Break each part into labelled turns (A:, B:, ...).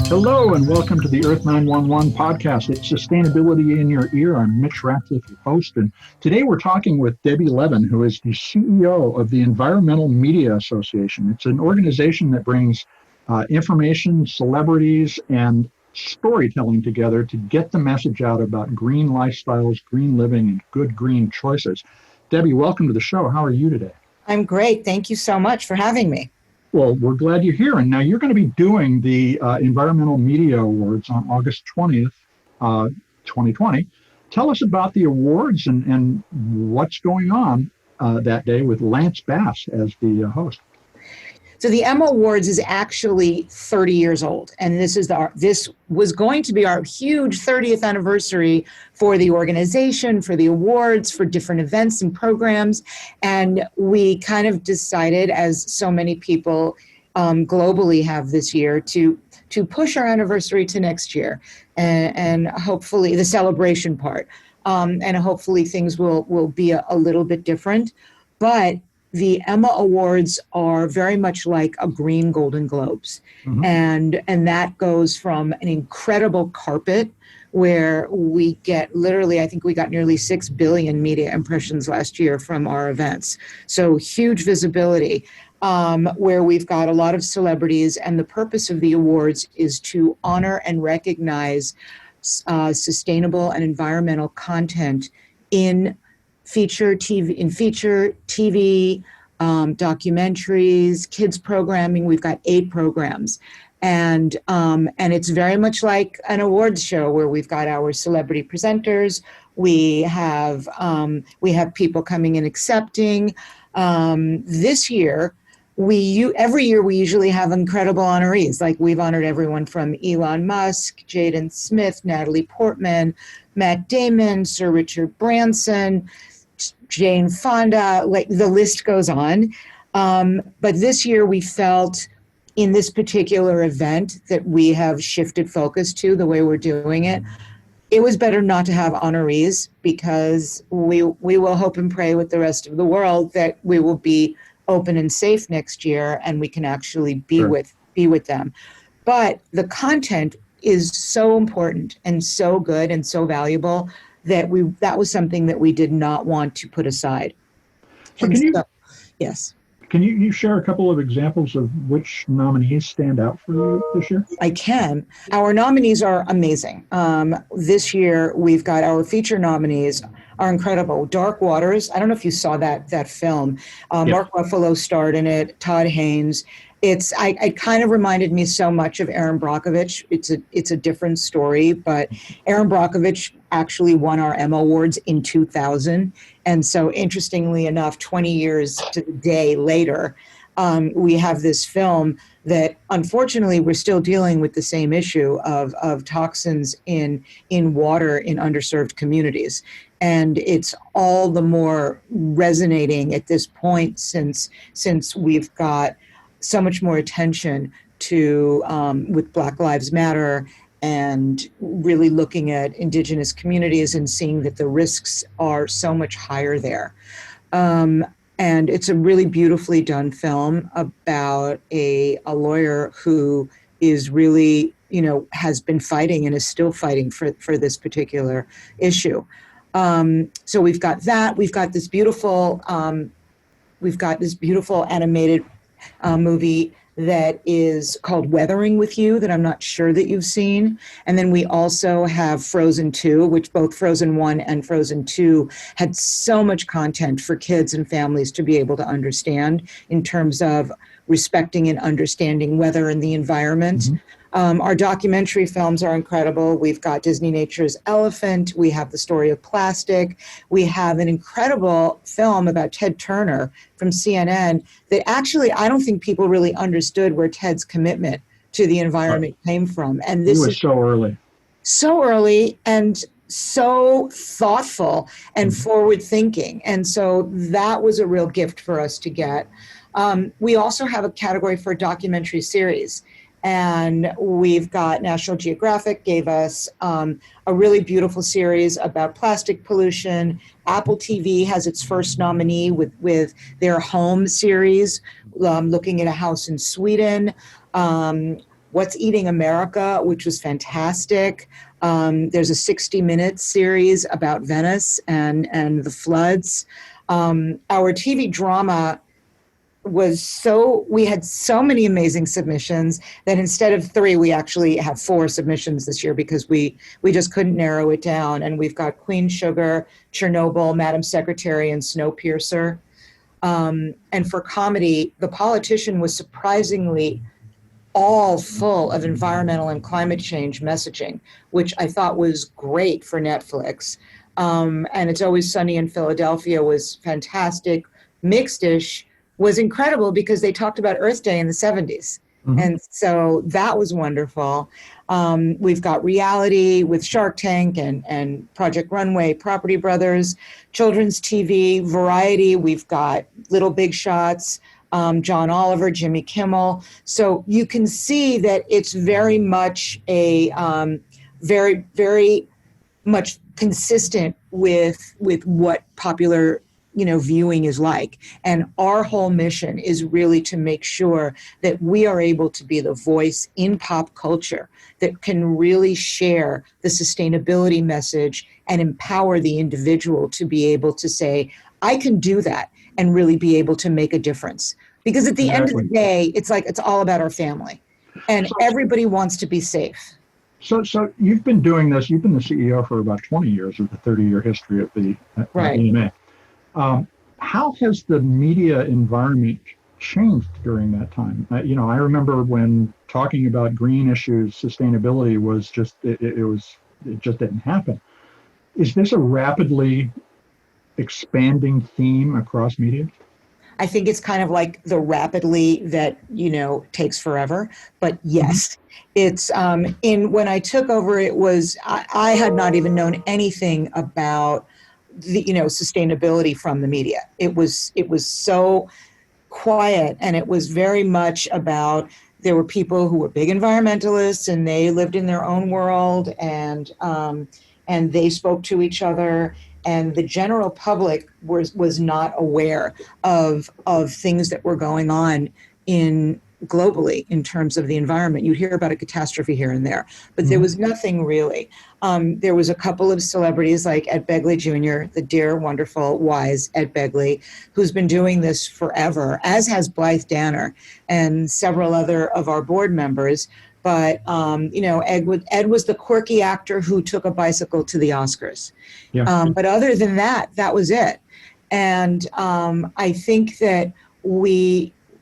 A: Hello and welcome to the Earth911 podcast. It's Sustainability in Your Ear. I'm Mitch Ratcliffe, your host, and today we're talking with Debbie Levin, who is the CEO of the Environmental Media Association. It's an organization that brings information, celebrities, and storytelling together to get the message out about green lifestyles, green living, and good green choices. Debbie, welcome to the show. How are you today?
B: I'm great. Thank you so much for having me.
A: Well, we're glad you're here. And now you're going to be doing the Environmental Media Awards on August 20th, 2020. Tell us about the awards and what's going on that day with Lance Bass as the host.
B: So the EMA Awards is actually 30 years old, and this was going to be our huge 30th anniversary for the organization, for the awards, for different events and programs, and we kind of decided, as so many people globally have this year, to push our anniversary to next year, and hopefully the celebration part, and hopefully things will be a little bit different, but the EMA Awards are very much like a green Golden Globes. Mm-hmm. And that goes from an incredible carpet where we get literally, I think we got nearly 6 billion media impressions last year from our events. So huge visibility, where we've got a lot of celebrities. And the purpose of the awards is to honor and recognize sustainable and environmental content in feature TV, documentaries, kids programming. We've got 8 programs, and it's very much like an awards show where we've got our celebrity presenters. We have people coming and accepting. This year, every year we usually have incredible honorees. Like we've honored everyone from Elon Musk, Jaden Smith, Natalie Portman, Matt Damon, Sir Richard Branson, Jane Fonda, like the list goes on. But this year we felt in this particular event that we have shifted focus to the way we're doing it. It was better not to have honorees because we will hope and pray with the rest of the world that we will be open and safe next year and we can actually be with them. But the content is so important and so good and so valuable that was something that we did not want to put aside. Yes.
A: Can you share a couple of examples of which nominees stand out for you this year?
B: I can. Our nominees are amazing. This year, we've got our feature nominees are incredible. Dark Waters, I don't know if you saw that film. Mark Ruffalo starred in it, Todd Haynes. It kind of reminded me so much of Erin Brockovich. It's a different story, but Erin Brockovich actually won our Emmy Awards in 2000. And so interestingly enough, 20 years to the day later, we have this film that unfortunately we're still dealing with the same issue of toxins in water in underserved communities. And it's all the more resonating at this point since we've got so much more attention to with Black Lives Matter and really looking at Indigenous communities and seeing that the risks are so much higher there. And it's a really beautifully done film about a lawyer who is really, has been fighting and is still fighting for this particular issue. So we've got that. We've got this beautiful animated movie that is called Weathering with You that I'm not sure that you've seen. And then we also have Frozen 2, which both Frozen 1 and Frozen 2 had so much content for kids and families to be able to understand in terms of respecting and understanding weather and the environment. Mm-hmm. Our documentary films are incredible. We've got Disney Nature's Elephant. We have The Story of Plastic. We have an incredible film about Ted Turner from CNN that actually I don't think people really understood where Ted's commitment to the environment came from. And this
A: was so early.
B: So early and so thoughtful and forward thinking. And so that was a real gift for us to get. We also have a category for documentary series. And we've got National Geographic gave us a really beautiful series about plastic pollution. Apple TV has its first nominee with their Home series, looking at a house in Sweden. What's Eating America, which was fantastic. There's a 60-minute series about Venice and the floods. Our TV drama we had so many amazing submissions that instead of 3, we actually have 4 submissions this year because we just couldn't narrow it down. And we've got Queen Sugar, Chernobyl, Madam Secretary, and Snowpiercer. And for comedy, The Politician was surprisingly all full of environmental and climate change messaging, which I thought was great for Netflix. And It's Always Sunny in Philadelphia was fantastic. Mixed-ish was incredible because they talked about Earth Day in the 70s. Mm-hmm. And so that was wonderful. We've got reality with Shark Tank and Project Runway, Property Brothers, children's TV, variety. We've got Little Big Shots, John Oliver, Jimmy Kimmel. So you can see that it's very much a very, very much consistent with what popular viewing is like. And our whole mission is really to make sure that we are able to be the voice in pop culture that can really share the sustainability message and empower the individual to be able to say, I can do that and really be able to make a difference. Because at the end of the day, it's all about our family. And everybody wants to be safe.
A: So you've been doing this, you've been the CEO for about 20 years of the 30-year history of the EMA. How has the media environment changed during that time? I remember when talking about green issues, sustainability was just, it just didn't happen. Is this a rapidly expanding theme across media? I
B: think it's kind of like the rapidly that, takes forever. But yes, it's when I took over, it was, I had not even known anything about the sustainability from the media. It was so quiet, and it was very much about, there were people who were big environmentalists and they lived in their own world, and they spoke to each other, and the general public was not aware of things that were going on globally in terms of the environment. You'd hear about a catastrophe here and there, but there was nothing really. There was a couple of celebrities like Ed Begley Jr., the dear, wonderful, wise Ed Begley, who's been doing this forever, as has Blythe Danner and several other of our board members. But, Ed was the quirky actor who took a bicycle to the Oscars. Yeah. But other than that, that was it. And I think that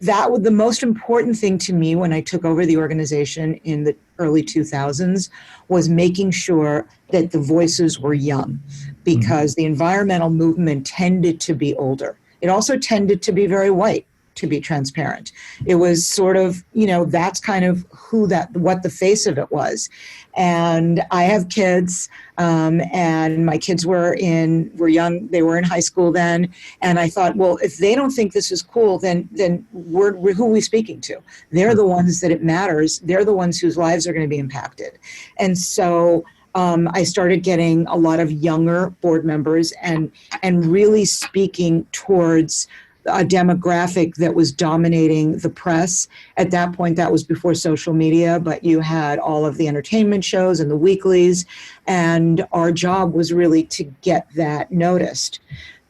B: that was the most important thing to me when I took over the organization in the early 2000s, was making sure that the voices were young, because the environmental movement tended to be older. It also tended to be very white, to be transparent. It was sort of, that's kind of what the face of it was. And I have kids, and my kids were young, they were in high school then. And I thought, well, if they don't think this is cool, then who are we speaking to? They're the ones that it matters. They're the ones whose lives are going to be impacted. And so I started getting a lot of younger board members and really speaking towards a demographic that was dominating the press. At that point, that was before social media, but you had all of the entertainment shows and the weeklies, and our job was really to get that noticed.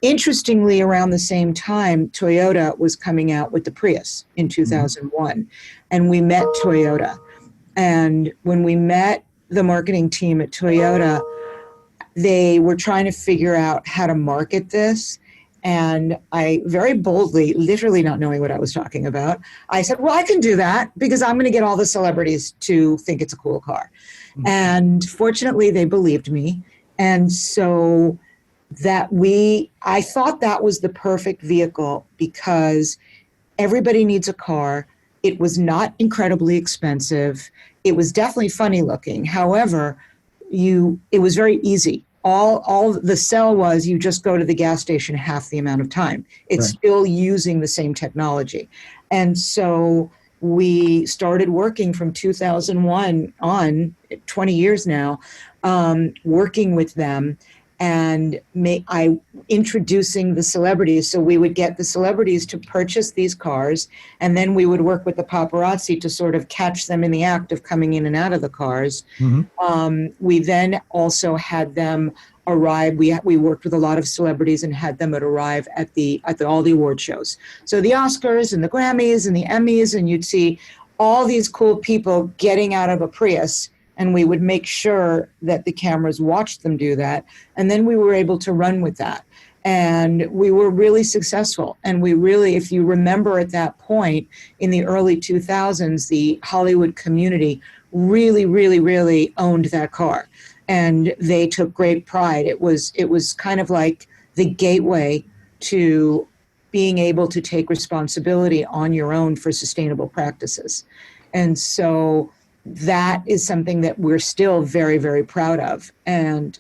B: Interestingly, around the same time, Toyota was coming out with the Prius in 2001, and we met Toyota. And when we met the marketing team at Toyota, they were trying to figure out how to market this. And I very boldly, literally not knowing what I was talking about, I said, well, I can do that because I'm going to get all the celebrities to think it's a cool car. And fortunately, they believed me. And so I thought that was the perfect vehicle because everybody needs a car. It was not incredibly expensive. It was definitely funny looking. However, it was very easy. All the sell was you just go to the gas station half the amount of time. It's still using the same technology. And so we started working from 2001 on, 20 years now, working with them. and introducing the celebrities. So we would get the celebrities to purchase these cars, and then we would work with the paparazzi to sort of catch them in the act of coming in and out of the cars. We then also had them arrive. We worked with a lot of celebrities and had them arrive at all the award shows. So the Oscars and the Grammys and the Emmys, and you'd see all these cool people getting out of a Prius, and we would make sure that the cameras watched them do that. And then we were able to run with that. And we were really successful. And we really, if you remember at that point in the early 2000s, the Hollywood community really, really, really owned that car. And they took great pride. It was kind of like the gateway to being able to take responsibility on your own for sustainable practices. And so that is something that we're still very, very proud of. And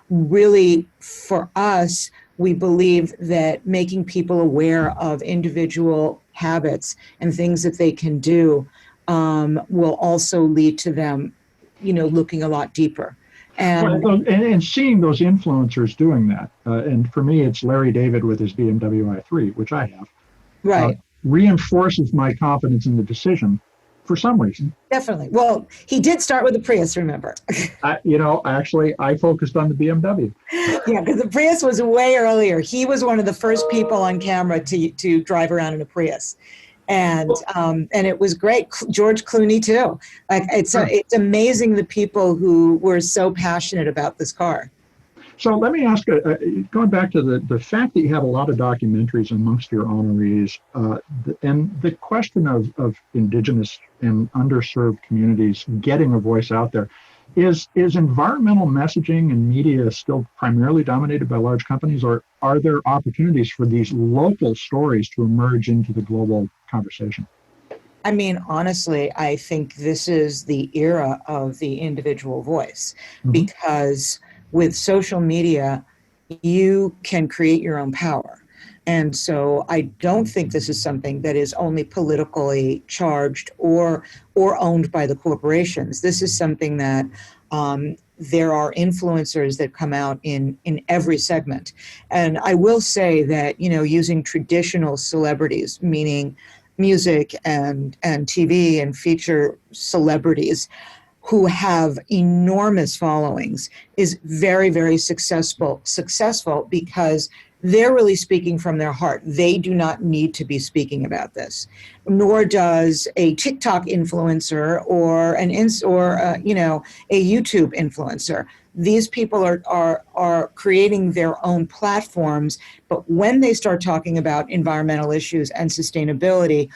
B: really, for us, we believe that making people aware of individual habits and things that they can do will also lead to them, looking a lot deeper.
A: And seeing those influencers doing that, and for me, it's Larry David with his BMW i3, which I have,
B: right,
A: reinforces my confidence in the decision for some reason.
B: Definitely. Well, he did start with the Prius, remember?
A: Actually, I focused on the BMW.
B: Yeah, because the Prius was way earlier. He was one of the first people on camera to drive around in a Prius. And it was great. George Clooney too. Like it's amazing the people who were so passionate about this car.
A: So let me ask, going back to the fact that you have a lot of documentaries amongst your honorees, and the question of indigenous and underserved communities getting a voice out there, is environmental messaging and media still primarily dominated by large companies, or are there opportunities for these local stories to emerge into the global conversation?
B: I mean, honestly, I think this is the era of the individual voice, because with social media, you can create your own power. And so I don't think this is something that is only politically charged or owned by the corporations. This is something that there are influencers that come out in every segment. And I will say that, using traditional celebrities, meaning music and TV and feature celebrities who have enormous followings, is very, very successful because they're really speaking from their heart. They do not need to be speaking about this, nor does a TikTok influencer or a YouTube influencer. These people are creating their own platforms, but when they start talking about environmental issues and sustainability,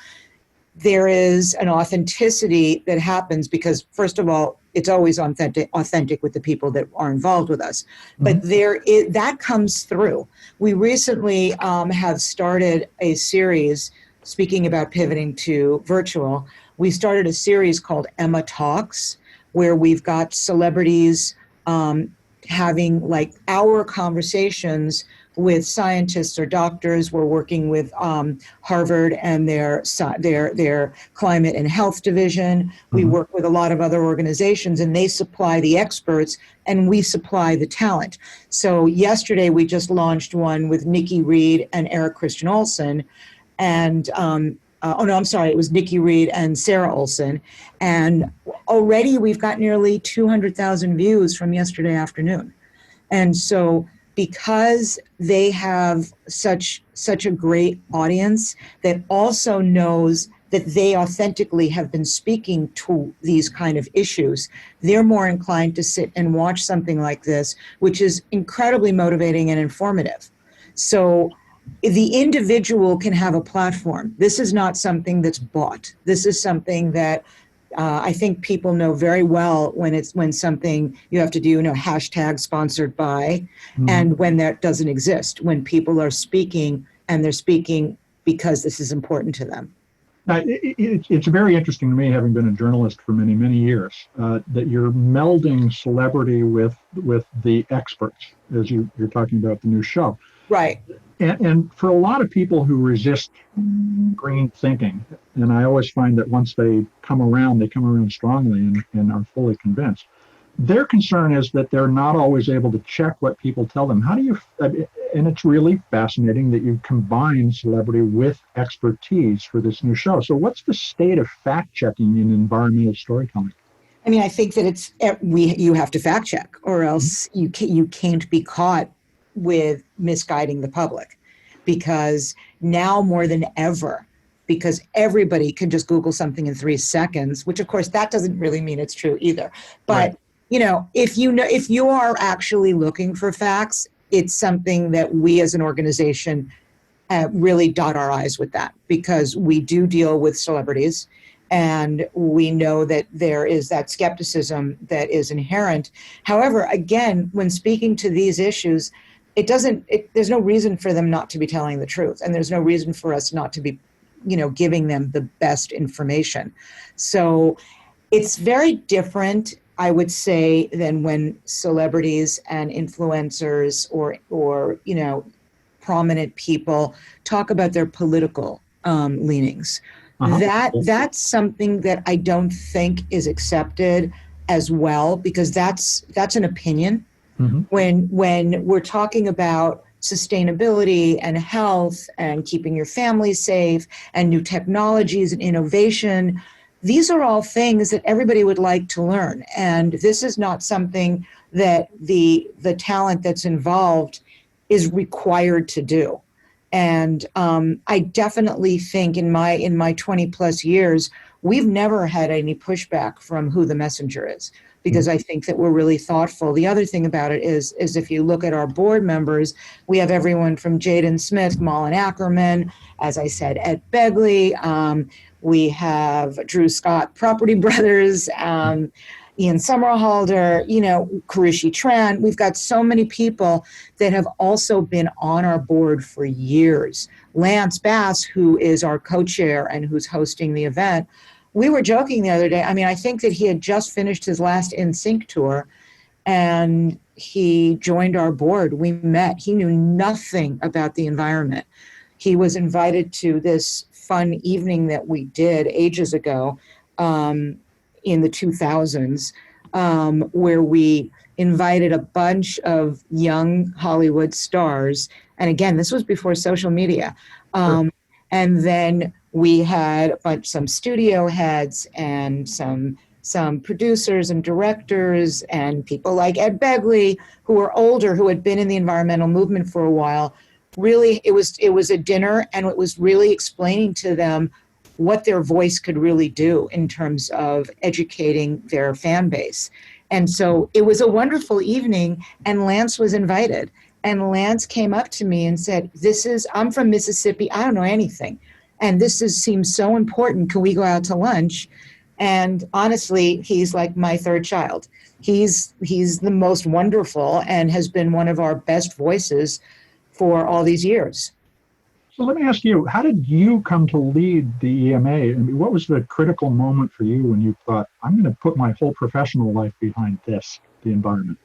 B: there is an authenticity that happens because, first of all, it's always authentic with the people that are involved with us. But that comes through. We recently have started a series, speaking about pivoting to virtual, we started a series called EMA Talks, where we've got celebrities having like hour conversations with scientists or doctors. We're working with Harvard and their climate and health division. We work with a lot of other organizations, and they supply the experts and we supply the talent. So yesterday we just launched one with Nikki Reed and Eric Christian Olsen, and it was Nikki Reed and Sarah Olsen, and already we've got nearly 200,000 views from yesterday afternoon. And so because they have such a great audience that also knows that they authentically have been speaking to these kind of issues, they're more inclined to sit and watch something like this, which is incredibly motivating and informative. So the individual can have a platform. This is not something that's bought. This is something that I think people know very well when something you have to do, hashtag sponsored by, and when that doesn't exist, when people are speaking and they're speaking because this is important to them.
A: It's very interesting to me, having been a journalist for many, many years, that you're melding celebrity with the experts, as you're talking about the new show.
B: Right.
A: And for a lot of people who resist green thinking, and I always find that once they come around strongly and are fully convinced. Their concern is that they're not always able to check what people tell them. How do you, and it's really fascinating that you combine celebrity with expertise for this new show. So what's the state of fact checking in environmental storytelling?
B: I mean, I think that you have to fact check, or else you can't be caught with misguiding the public, because now more than ever, because everybody can just Google something in 3 seconds, which of course that doesn't really mean it's true either. But
A: Right.
B: if you are actually looking for facts, it's something that we as an organization really dot our I's with that, because we do deal with celebrities. And we know that there is that skepticism that is inherent. However, again, when speaking to these issues, there's no reason for them not to be telling the truth. And there's no reason for us not to be, giving them the best information. So it's very different, I would say, than when celebrities and influencers or prominent people talk about their political leanings. That's something that I don't think is accepted as well, because that's an opinion.
A: Mm-hmm.
B: When we're talking about sustainability and health and keeping your family safe and new technologies and innovation, these are all things that everybody would like to learn. And this is not something that the talent that's involved is required to do. And I definitely think in my 20 plus years, we've never had any pushback from who the messenger is, because I think that we're really thoughtful. The other thing about it is if you look at our board members, we have everyone from Jaden Smith, Malin Ackerman, as I said, Ed Begley. We have Drew Scott, Property Brothers, Ian Somerhalder, Karishi Tran. We've got so many people that have also been on our board for years. Lance Bass, who is our co-chair and who's hosting the event. We were joking the other day. I mean, I think that he had just finished his last NSYNC tour and he joined our board. We met. He knew nothing about the environment. He was invited to this fun evening that we did ages ago, in the 2000s, where we invited a bunch of young Hollywood stars. And again, this was before social media. And then we had some studio heads and some producers and directors and people like Ed Begley, who were older, who had been in the environmental movement for a while. Really, it was a dinner, and it was really explaining to them what their voice could really do in terms of educating their fan base. And so it was a wonderful evening, and Lance was invited. And Lance came up to me and said, I'm from Mississippi, I don't know anything. And seems so important, can we go out to lunch? And honestly, he's like my third child. He's the most wonderful and has been one of our best voices for all these years.
A: So let me ask you, how did you come to lead the EMA? I mean, what was the critical moment for you when you thought, I'm going to put my whole professional life behind this, the environment?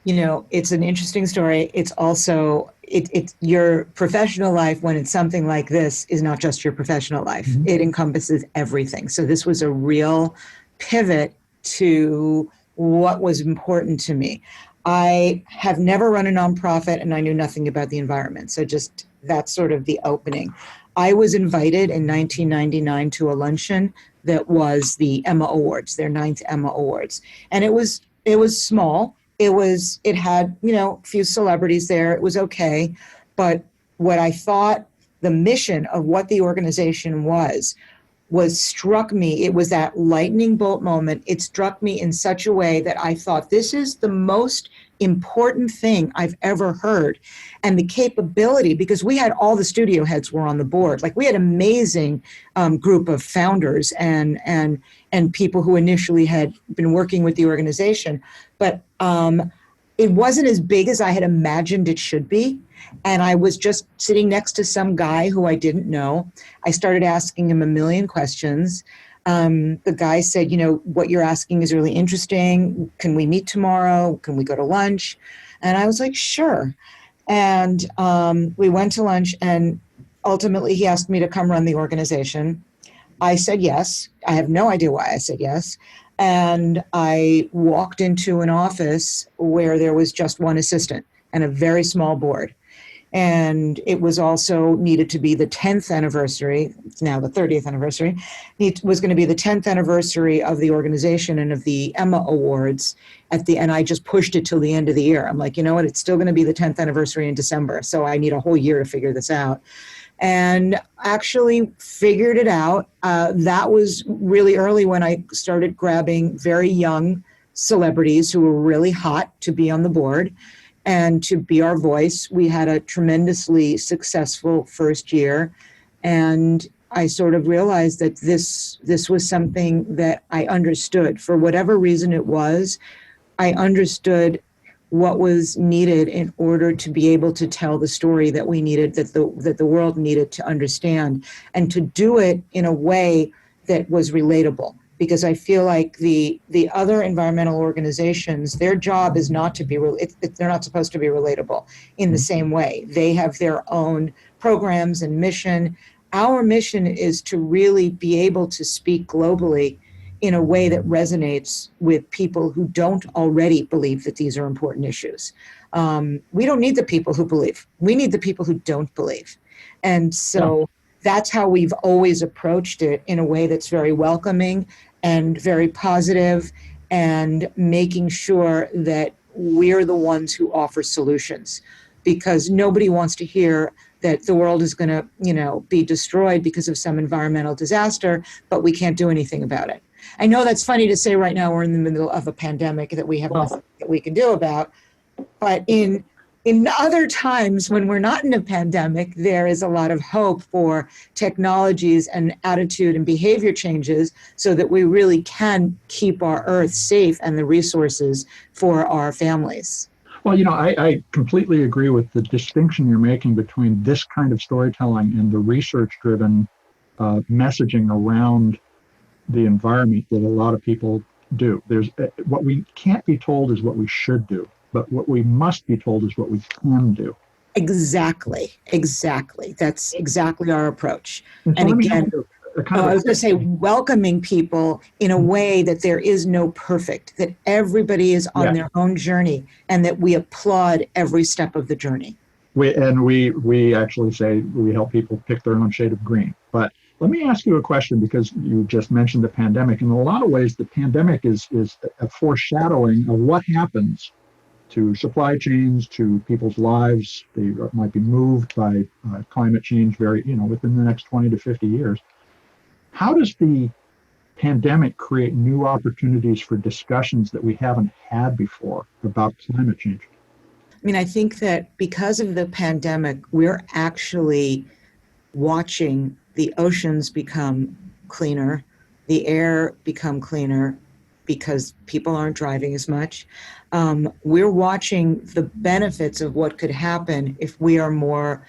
B: It's an interesting story. It's also, it's your professional life when it's something like this is not just your professional life. Mm-hmm. It encompasses everything. So this was a real pivot to what was important to me. I have never run a nonprofit and I knew nothing about the environment. So just that's sort of the opening. I was invited in 1999 to a luncheon that was the EMA Awards, their 9th EMA Awards. And it was small. It had, a few celebrities there. It was okay. But what I thought the mission of what the organization was struck me. It was that lightning bolt moment. It struck me in such a way that I thought, this is the most important thing I've ever heard. And the capability, because we had all the studio heads were on the board. Like, we had amazing group of founders and people who initially had been working with the organization. But it wasn't as big as I had imagined it should be. And I was just sitting next to some guy who I didn't know. I started asking him a million questions. The guy said, what you're asking is really interesting. Can we meet tomorrow? Can we go to lunch? And I was like, sure. And we went to lunch, and ultimately he asked me to come run the organization. I said yes. I have no idea why I said yes. And I walked into an office where there was just one assistant and a very small board. And it was also needed to be the 10th anniversary. It's now the 30th anniversary. It was going to be the 10th anniversary of the organization and of the EMA Awards and I just pushed it till the end of the year. I'm like, you know what? It's still going to be the 10th anniversary in December. So I need a whole year to figure this out. And actually figured it out. That was really early when I started grabbing very young celebrities who were really hot to be on the board and to be our voice. We had a tremendously successful first year. And I sort of realized that this was something that I understood. For whatever reason it was, I understood what was needed in order to be able to tell the story that we needed, that the world needed to understand, and to do it in a way that was relatable. Because I feel like the other environmental organizations, their job is not to be, they're not supposed to be relatable in the same way. They have their own programs and mission. Our mission is to really be able to speak globally in a way that resonates with people who don't already believe that these are important issues. We don't need the people who believe. We need the people who don't believe. And so that's how we've always approached it, in a way that's very welcoming and very positive, and making sure that we're the ones who offer solutions, because nobody wants to hear that the world is going to, be destroyed because of some environmental disaster, but we can't do anything about it. I know that's funny to say right now. We're in the middle of a pandemic that we have nothing that we can do about, but in other times when we're not in a pandemic, there is a lot of hope for technologies and attitude and behavior changes so that we really can keep our Earth safe and the resources for our families.
A: Well, I completely agree with the distinction you're making between this kind of storytelling and the research-driven messaging around the environment that a lot of people do. There's what we can't be told is what we should do. But what we must be told is what we can do.
B: Exactly. That's exactly our approach. And again, I was going to say, welcoming people in a way that there is no perfect, that everybody is on their own journey, and that we applaud every step of the journey.
A: We actually say we help people pick their own shade of green. But let me ask you a question, because you just mentioned the pandemic. In a lot of ways, the pandemic is a foreshadowing of what happens to supply chains, to people's lives. They might be moved by climate change within the next 20 to 50 years. How does the pandemic create new opportunities for discussions that we haven't had before about climate change?
B: I think that because of the pandemic, we're actually watching the oceans become cleaner, the air become cleaner, because people aren't driving as much. We're watching the benefits of what could happen if we are more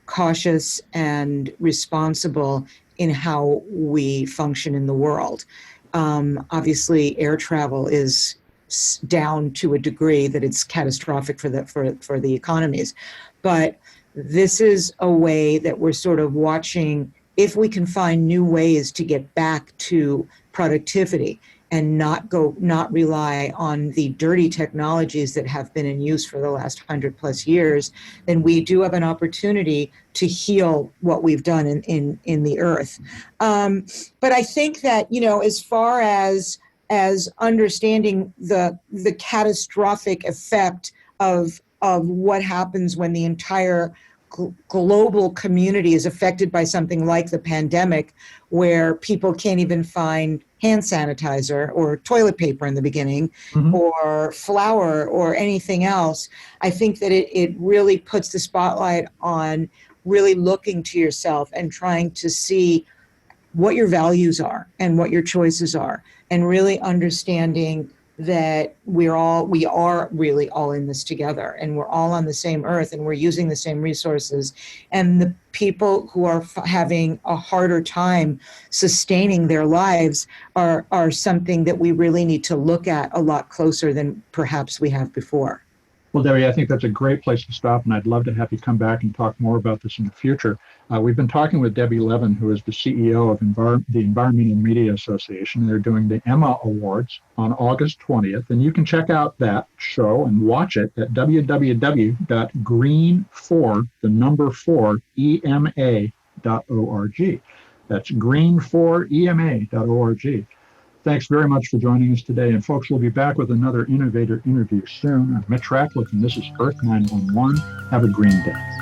B: cautious and responsible in how we function in the world. Obviously, air travel is down to a degree that it's catastrophic for the economies. But this is a way that we're sort of watching if we can find new ways to get back to productivity and not rely on the dirty technologies that have been in use for the last 100+ years, then we do have an opportunity to heal what we've done in the earth. But I think that, as far as understanding the catastrophic effect of what happens when the entire global community is affected by something like the pandemic, where people can't even find hand sanitizer or toilet paper in the beginning, or flour or anything else. I think that it really puts the spotlight on really looking to yourself and trying to see what your values are and what your choices are, and really understanding that we are really all in this together, and we're all on the same earth, and we're using the same resources. And the people who are having a harder time sustaining their lives are something that we really need to look at a lot closer than perhaps we have before.
A: Well, Debbie, I think that's a great place to stop, and I'd love to have you come back and talk more about this in the future. We've been talking with Debbie Levin, who is the CEO of the Environmental Media Association. They're doing the EMA Awards on August 20th, and you can check out that show and watch it at www.green4ema.org. That's green4ema.org. Thanks very much for joining us today. And folks, we'll be back with another innovator interview soon. I'm Mitch Ratcliffe, and this is Earth 911. Have a green day.